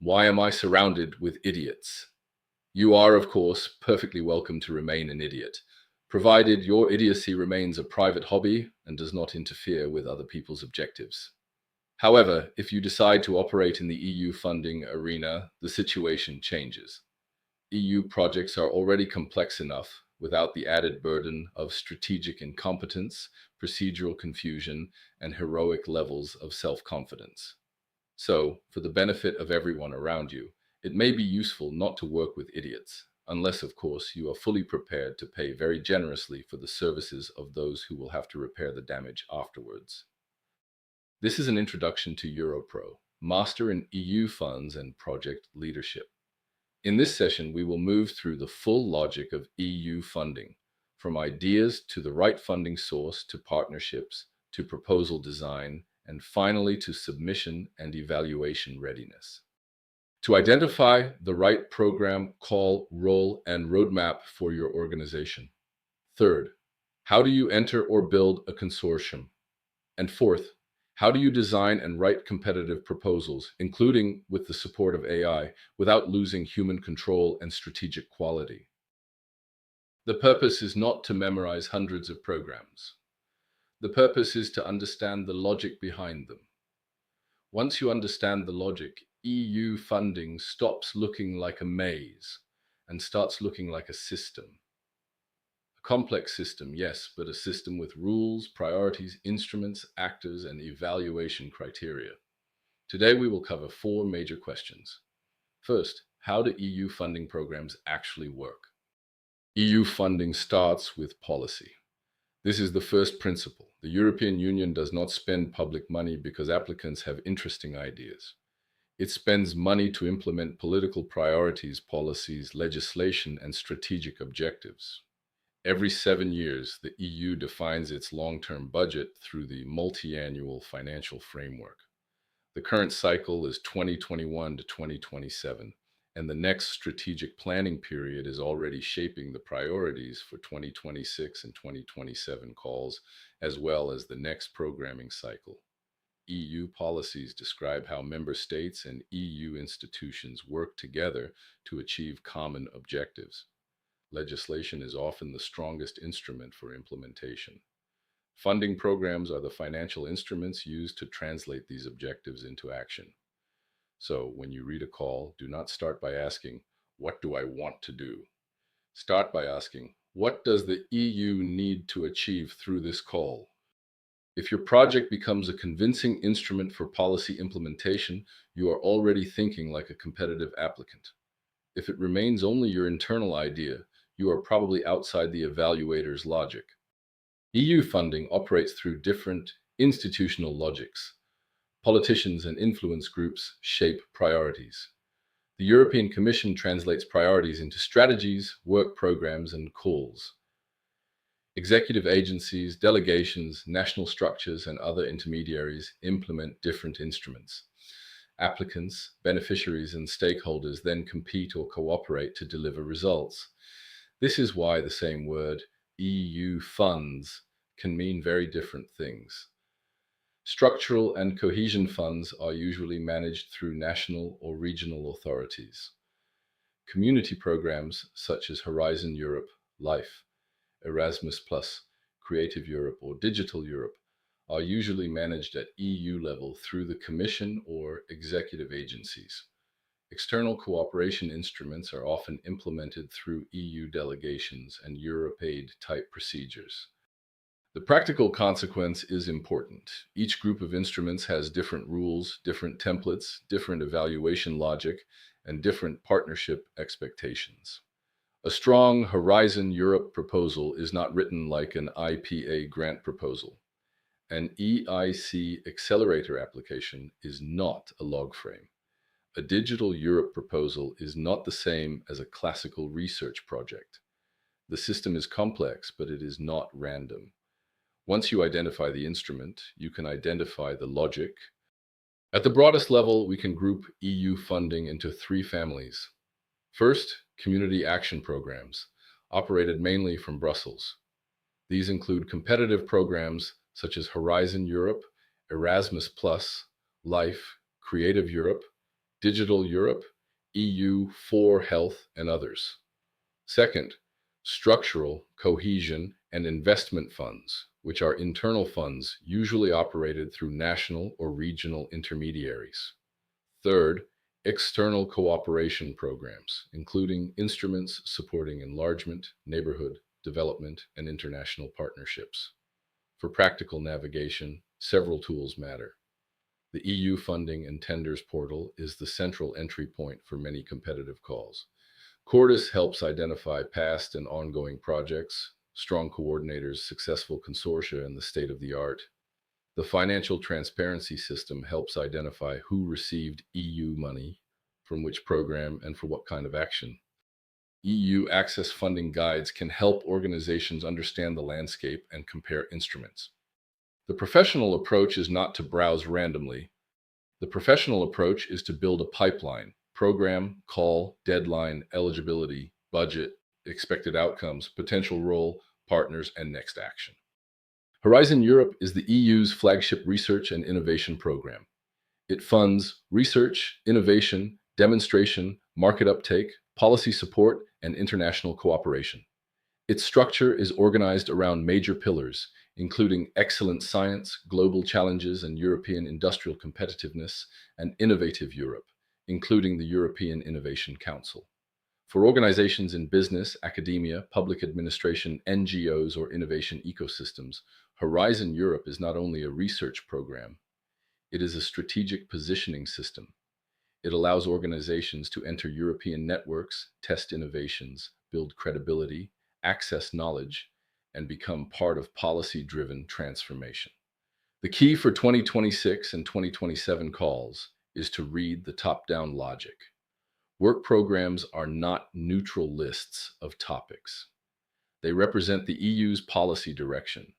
Why am I surrounded with idiots? You are, of course, perfectly welcome to remain an idiot, provided your idiocy remains a private hobby and does not interfere with other people's objectives. However, if you decide to operate in the EU funding arena, the situation changes. EU projects are already complex enough without the added burden of strategic incompetence, procedural confusion, and heroic levels of self-confidence. So, for the benefit of everyone around you, it may be useful not to work with idiots, unless, of course, you are fully prepared to pay very generously for the services of those who will have to repair the damage afterwards. This is an introduction to EuroPro, Master in EU Funds and Project Leadership. In this session, we will move through the full logic of EU funding, from ideas to the right funding source to partnerships to proposal design, and finally to submission and evaluation readiness. To identify the right program, call, role, and roadmap for your organization. Third, how do you enter or build a consortium? And fourth, how do you design and write competitive proposals, including with the support of AI, without losing human control and strategic quality? The purpose is not to memorize hundreds of programs. The purpose is to understand the logic behind them. Once you understand the logic, EU funding stops looking like a maze and starts looking like a system. A complex system, yes, but a system with rules, priorities, instruments, actors, and evaluation criteria. Today we will cover four major questions. First, how do EU funding programs actually work? EU funding starts with policy. This is the first principle. The European Union does not spend public money because applicants have interesting ideas. It spends money to implement political priorities, policies, legislation, and strategic objectives. Every 7 years, the EU defines its long-term budget through the multi-annual financial framework. The current cycle is 2021 to 2027, and the next strategic planning period is already shaping the priorities for 2026 and 2027 calls, as well as the next programming cycle. EU policies describe how member states and EU institutions work together to achieve common objectives. Legislation is often the strongest instrument for implementation. Funding programs are the financial instruments used to translate these objectives into action. So, when you read a call, do not start by asking, "What do I want to do?" Start by asking, "What does the EU need to achieve through this call?" If your project becomes a convincing instrument for policy implementation, you are already thinking like a competitive applicant. If it remains only your internal idea, you are probably outside the evaluator's logic. EU funding operates through different institutional logics. Politicians and influence groups shape priorities. The European Commission translates priorities into strategies, work programs, and calls. Executive agencies, delegations, national structures, and other intermediaries implement different instruments. Applicants, beneficiaries, and stakeholders then compete or cooperate to deliver results. This is why the same word, EU funds, can mean very different things. Structural and cohesion funds are usually managed through national or regional authorities. Community programs such as Horizon Europe, LIFE, Erasmus+, Creative Europe, or Digital Europe are usually managed at EU level through the Commission or executive agencies. External cooperation instruments are often implemented through EU delegations and Europaid-type procedures. The practical consequence is important. Each group of instruments has different rules, different templates, different evaluation logic, and different partnership expectations. A strong Horizon Europe proposal is not written like an IPA grant proposal. An EIC accelerator application is not a log frame. A Digital Europe proposal is not the same as a classical research project. The system is complex, but it is not random. Once you identify the instrument, you can identify the logic. At the broadest level, we can group EU funding into three families. First, community action programs, operated mainly from Brussels. These include competitive programs such as Horizon Europe, Erasmus+, LIFE, Creative Europe, Digital Europe, EU for Health, and others. Second, structural, cohesion, and investment funds, which are internal funds usually operated through national or regional intermediaries. Third, external cooperation programs, including instruments supporting enlargement, neighborhood development, and international partnerships. For practical navigation, several tools matter. The EU funding and tenders portal is the central entry point for many competitive calls. Cordis helps identify past and ongoing projects, strong coordinators, successful consortia, and the state of the art. The financial transparency system helps identify who received EU money, from which program, and for what kind of action. EU access funding guides can help organizations understand the landscape and compare instruments. The professional approach is not to browse randomly. The professional approach is to build a pipeline: program, call, deadline, eligibility, budget, expected outcomes, potential role, partners, and next action. Horizon Europe is the EU's flagship research and innovation program. It funds research, innovation, demonstration, market uptake, policy support, and international cooperation. Its structure is organized around major pillars, including excellent science, global challenges, and European industrial competitiveness, and innovative Europe, including the European Innovation Council. For organizations in business, academia, public administration, NGOs, or innovation ecosystems, Horizon Europe is not only a research program, it is a strategic positioning system. It allows organizations to enter European networks, test innovations, build credibility, access knowledge, and become part of policy-driven transformation. The key for 2026 and 2027 calls is to read the top-down logic. Work programs are not neutral lists of topics. They represent the EU's policy direction.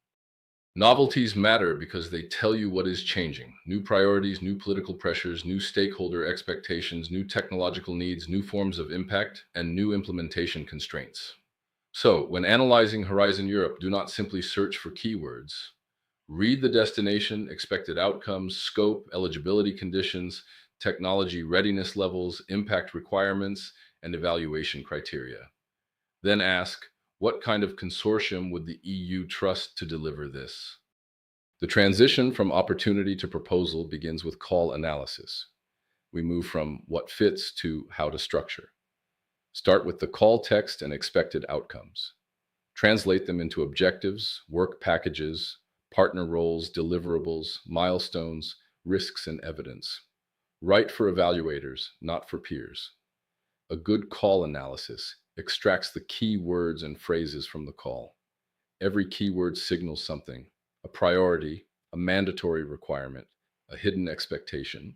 Novelties matter because they tell you what is changing: new priorities, new political pressures, new stakeholder expectations, new technological needs, new forms of impact, and new implementation constraints. So, when analyzing Horizon Europe, do not simply search for keywords. Read the destination, expected outcomes, scope, eligibility conditions, technology readiness levels, impact requirements, and evaluation criteria. Then ask, what kind of consortium would the EU trust to deliver this? The transition from opportunity to proposal begins with call analysis. We move from what fits to how to structure. Start with the call text and expected outcomes. Translate them into objectives, work packages, partner roles, deliverables, milestones, risks, and evidence. Write for evaluators, not for peers. A good call analysis extracts the key words and phrases from the call. Every keyword signals something: a priority, a mandatory requirement, a hidden expectation,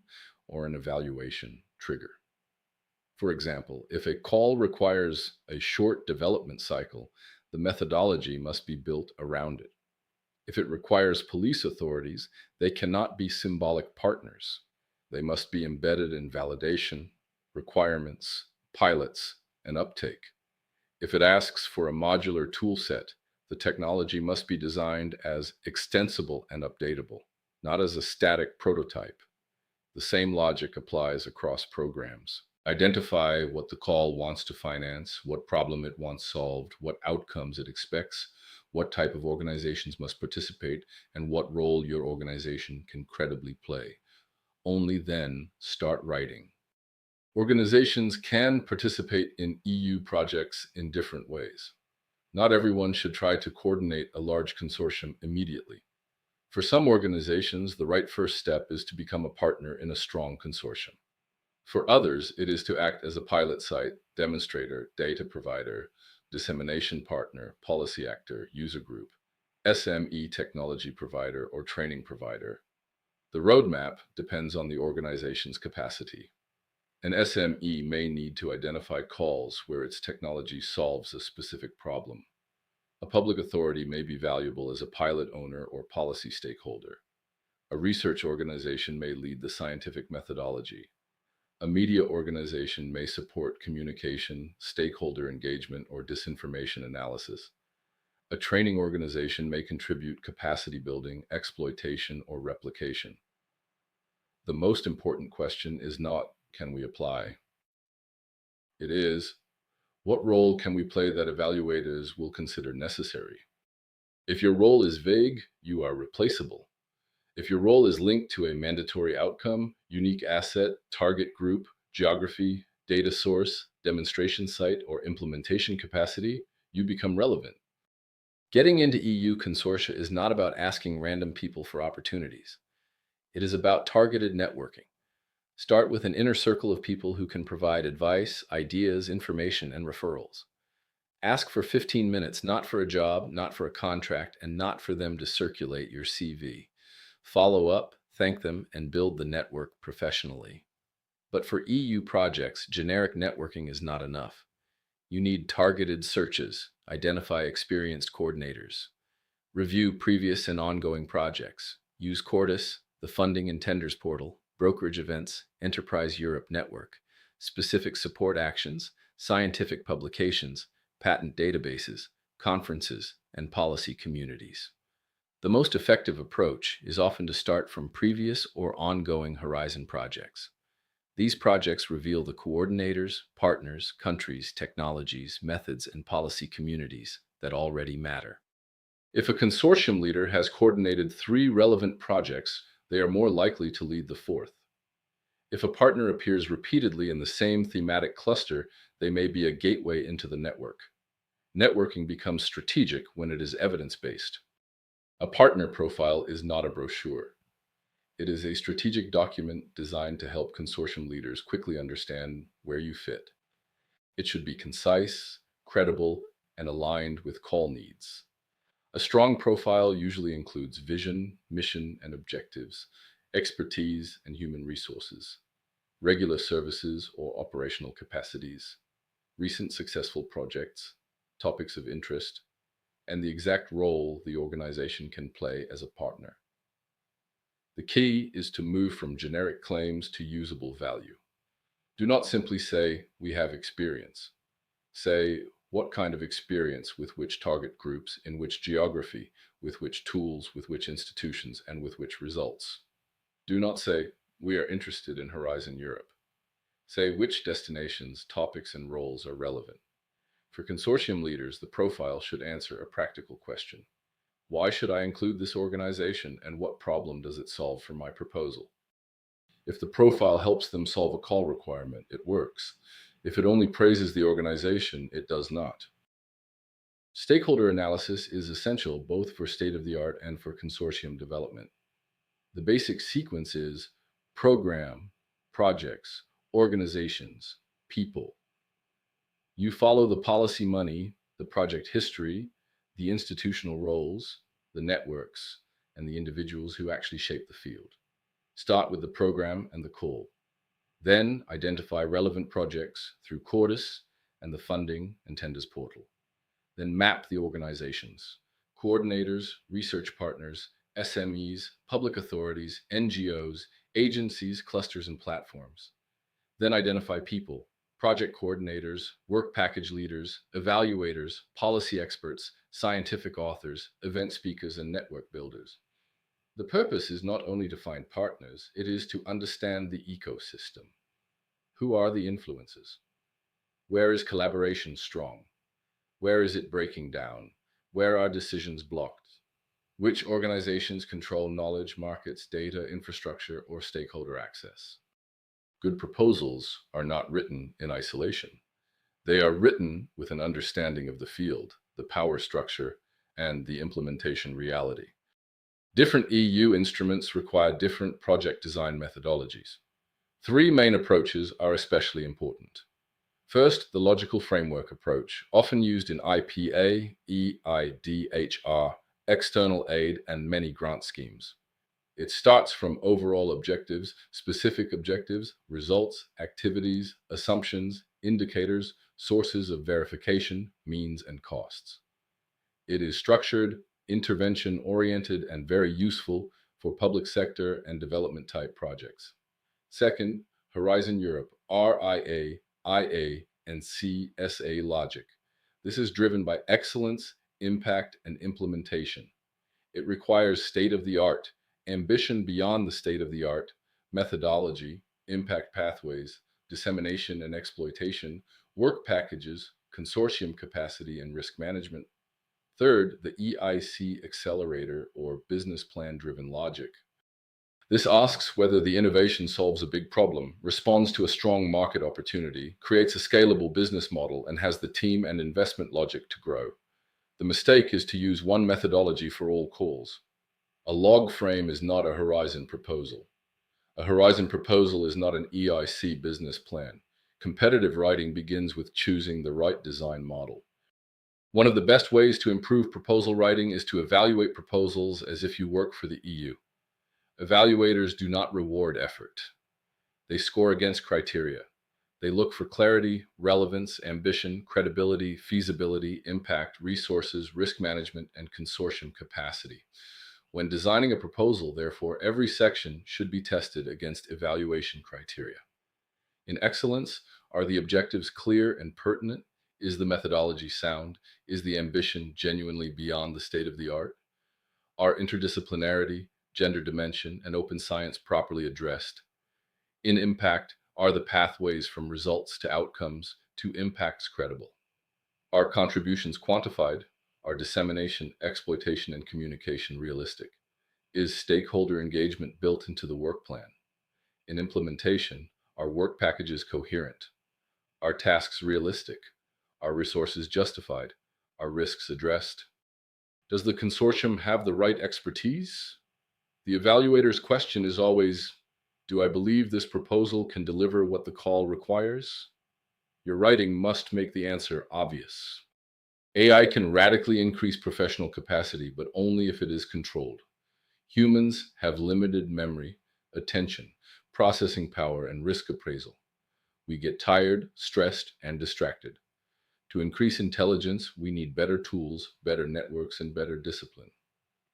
or an evaluation trigger. For example, if a call requires a short development cycle, the methodology must be built around it. If it requires police authorities, they cannot be symbolic partners. They must be embedded in validation, requirements, pilots, and uptake. If it asks for a modular toolset, the technology must be designed as extensible and updatable, not as a static prototype. The same logic applies across programs. Identify what the call wants to finance, what problem it wants solved, what outcomes it expects, what type of organizations must participate, and what role your organization can credibly play. Only then start writing. Organizations can participate in EU projects in different ways. Not everyone should try to coordinate a large consortium immediately. For some organizations, the right first step is to become a partner in a strong consortium. For others, it is to act as a pilot site, demonstrator, data provider, dissemination partner, policy actor, user group, SME technology provider, or training provider. The roadmap depends on the organization's capacity. An SME may need to identify calls where its technology solves a specific problem. A public authority may be valuable as a pilot owner or policy stakeholder. A research organization may lead the scientific methodology. A media organization may support communication, stakeholder engagement, or disinformation analysis. A training organization may contribute capacity building, exploitation, or replication. The most important question is not can we apply? It is, what role can we play that evaluators will consider necessary? If your role is vague, you are replaceable. If your role is linked to a mandatory outcome, unique asset, target group, geography, data source, demonstration site, or implementation capacity, you become relevant. Getting into EU consortia is not about asking random people for opportunities. It is about targeted networking. Start with an inner circle of people who can provide advice, ideas, information, and referrals. Ask for 15 minutes, not for a job, not for a contract, and not for them to circulate your CV. Follow up, thank them, and build the network professionally. But for EU projects, generic networking is not enough. You need targeted searches, identify experienced coordinators, review previous and ongoing projects, use Cordis, the funding and tenders portal, brokerage events, Enterprise Europe network, specific support actions, scientific publications, patent databases, conferences, and policy communities. The most effective approach is often to start from previous or ongoing Horizon projects. These projects reveal the coordinators, partners, countries, technologies, methods, and policy communities that already matter. If a consortium leader has coordinated 3 relevant projects, they are more likely to lead the 4th. If a partner appears repeatedly in the same thematic cluster, they may be a gateway into the network. Networking becomes strategic when it is evidence-based. A partner profile is not a brochure. It is a strategic document designed to help consortium leaders quickly understand where you fit. It should be concise, credible, and aligned with call needs. A strong profile usually includes vision, mission, and objectives, expertise and human resources, regular services or operational capacities, recent successful projects, topics of interest, and the exact role the organization can play as a partner. The key is to move from generic claims to usable value. Do not simply say, we have experience. Say, what kind of experience with which target groups, in which geography, with which tools, with which institutions, and with which results. Do not say, we are interested in Horizon Europe. Say which destinations, topics, and roles are relevant. For consortium leaders, the profile should answer a practical question. Why should I include this organization, and what problem does it solve for my proposal? If the profile helps them solve a call requirement, it works. If it only praises the organization, it does not. Stakeholder analysis is essential both for state-of-the-art and for consortium development. The basic sequence is program, projects, organizations, people. You follow the policy money, the project history, the institutional roles, the networks, and the individuals who actually shape the field. Start with the program and the call. Then identify relevant projects through Cordis and the funding and tenders portal. Then map the organizations, coordinators, research partners, SMEs, public authorities, NGOs, agencies, clusters, and platforms. Then identify people, project coordinators, work package leaders, evaluators, policy experts, scientific authors, event speakers, and network builders. The purpose is not only to find partners, it is to understand the ecosystem. Who are the influencers? Where is collaboration strong? Where is it breaking down? Where are decisions blocked? Which organizations control knowledge, markets, data, infrastructure, or stakeholder access? Good proposals are not written in isolation. They are written with an understanding of the field, the power structure, and the implementation reality. Different EU instruments require different project design methodologies. 3 main approaches are especially important. First, the logical framework approach, often used in IPA, EIDHR, external aid, and many grant schemes. It starts from overall objectives, specific objectives, results, activities, assumptions, indicators, sources of verification, means, and costs. It is structured, intervention-oriented, and very useful for public sector and development type projects. Second, Horizon Europe, RIA, IA, and CSA logic. This is driven by excellence, impact, and implementation. It requires state-of-the-art, ambition beyond the state-of-the-art, methodology, impact pathways, dissemination and exploitation, work packages, consortium capacity and risk management. Third, the EIC accelerator or business plan driven logic. This asks whether the innovation solves a big problem, responds to a strong market opportunity, creates a scalable business model, and has the team and investment logic to grow. The mistake is to use one methodology for all calls. A log frame is not a horizon proposal. A horizon proposal is not an EIC business plan. Competitive writing begins with choosing the right design model. One of the best ways to improve proposal writing is to evaluate proposals as if you work for the EU. Evaluators do not reward effort. They score against criteria. They look for clarity, relevance, ambition, credibility, feasibility, impact, resources, risk management, and consortium capacity. When designing a proposal, therefore, every section should be tested against evaluation criteria. In excellence, are the objectives clear and pertinent? Is the methodology sound? Is the ambition genuinely beyond the state of the art? Are interdisciplinarity, gender dimension, and open science properly addressed? In impact, are the pathways from results to outcomes to impacts credible? Are contributions quantified? Are dissemination, exploitation, and communication realistic? Is stakeholder engagement built into the work plan? In implementation, are work packages coherent? Are tasks realistic? Are resources justified? Are risks addressed? Does the consortium have the right expertise? The evaluator's question is always, do I believe this proposal can deliver what the call requires? Your writing must make the answer obvious. AI can radically increase professional capacity, but only if it is controlled. Humans have limited memory, attention, processing power, and risk appraisal. We get tired, stressed, and distracted. To increase intelligence, we need better tools, better networks, and better discipline.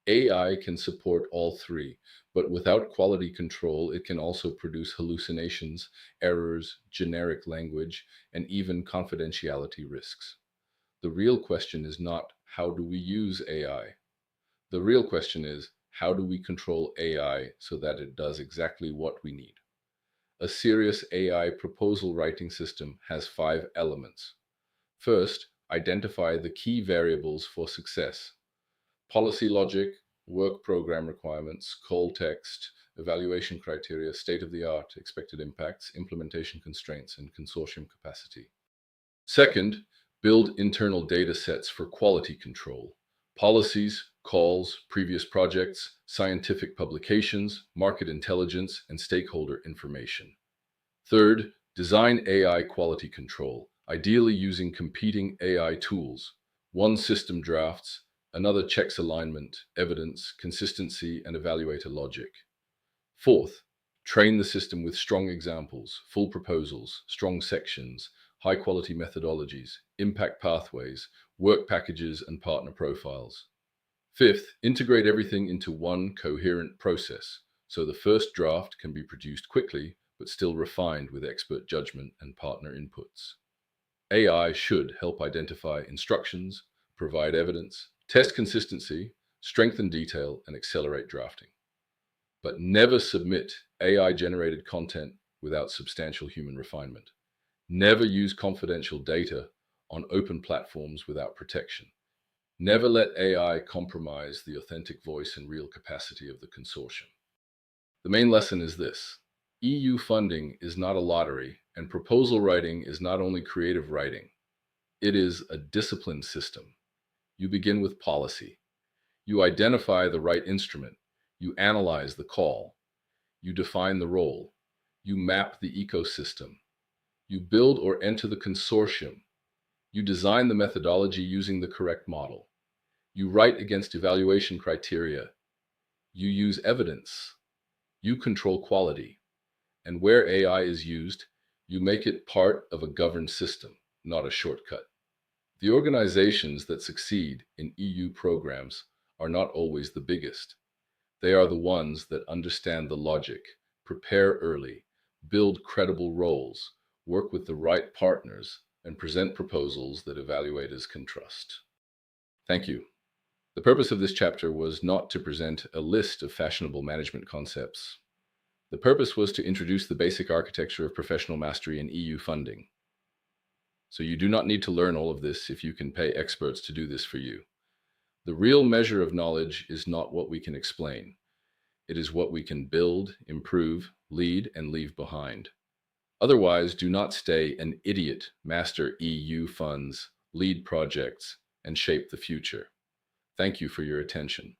AI can support all three, but without quality control, it can also produce hallucinations, errors, generic language, and even confidentiality risks. The real question is not how do we use AI? The real question is how do we control AI so that it does exactly what we need? A serious AI proposal writing system has 5 elements. First, identify the key variables for success. Policy logic, work program requirements, call text, evaluation criteria, state-of-the-art, expected impacts, implementation constraints, and consortium capacity. Second, build internal data sets for quality control. Policies, calls, previous projects, scientific publications, market intelligence, and stakeholder information. Third, design AI quality control, ideally using competing AI tools. One system drafts, another checks alignment, evidence, consistency, and evaluator logic. Fourth, train the system with strong examples, full proposals, strong sections, high-quality methodologies, impact pathways, work packages, and partner profiles. Fifth, integrate everything into one coherent process, so the first draft can be produced quickly, but still refined with expert judgment and partner inputs. AI should help identify instructions, provide evidence, test consistency, strengthen detail, and accelerate drafting. But never submit AI-generated content without substantial human refinement. Never use confidential data on open platforms without protection. Never let AI compromise the authentic voice and real capacity of the consortium. The main lesson is this: EU funding is not a lottery, and proposal writing is not only creative writing. It is a disciplined system. You begin with policy. You identify the right instrument. You analyze the call. You define the role. You map the ecosystem. You build or enter the consortium. You design the methodology using the correct model. You write against evaluation criteria. You use evidence. You control quality. And where AI is used, you make it part of a governed system, not a shortcut. The organizations that succeed in EU programs are not always the biggest. They are the ones that understand the logic, prepare early, build credible roles, work with the right partners, and present proposals that evaluators can trust. Thank you. The purpose of this chapter was not to present a list of fashionable management concepts. The purpose was to introduce the basic architecture of professional mastery and EU funding. So you do not need to learn all of this if you can pay experts to do this for you. The real measure of knowledge is not what we can explain. It is what we can build, improve, lead, and leave behind. Otherwise, do not stay an idiot, master EU funds, lead projects, and shape the future. Thank you for your attention.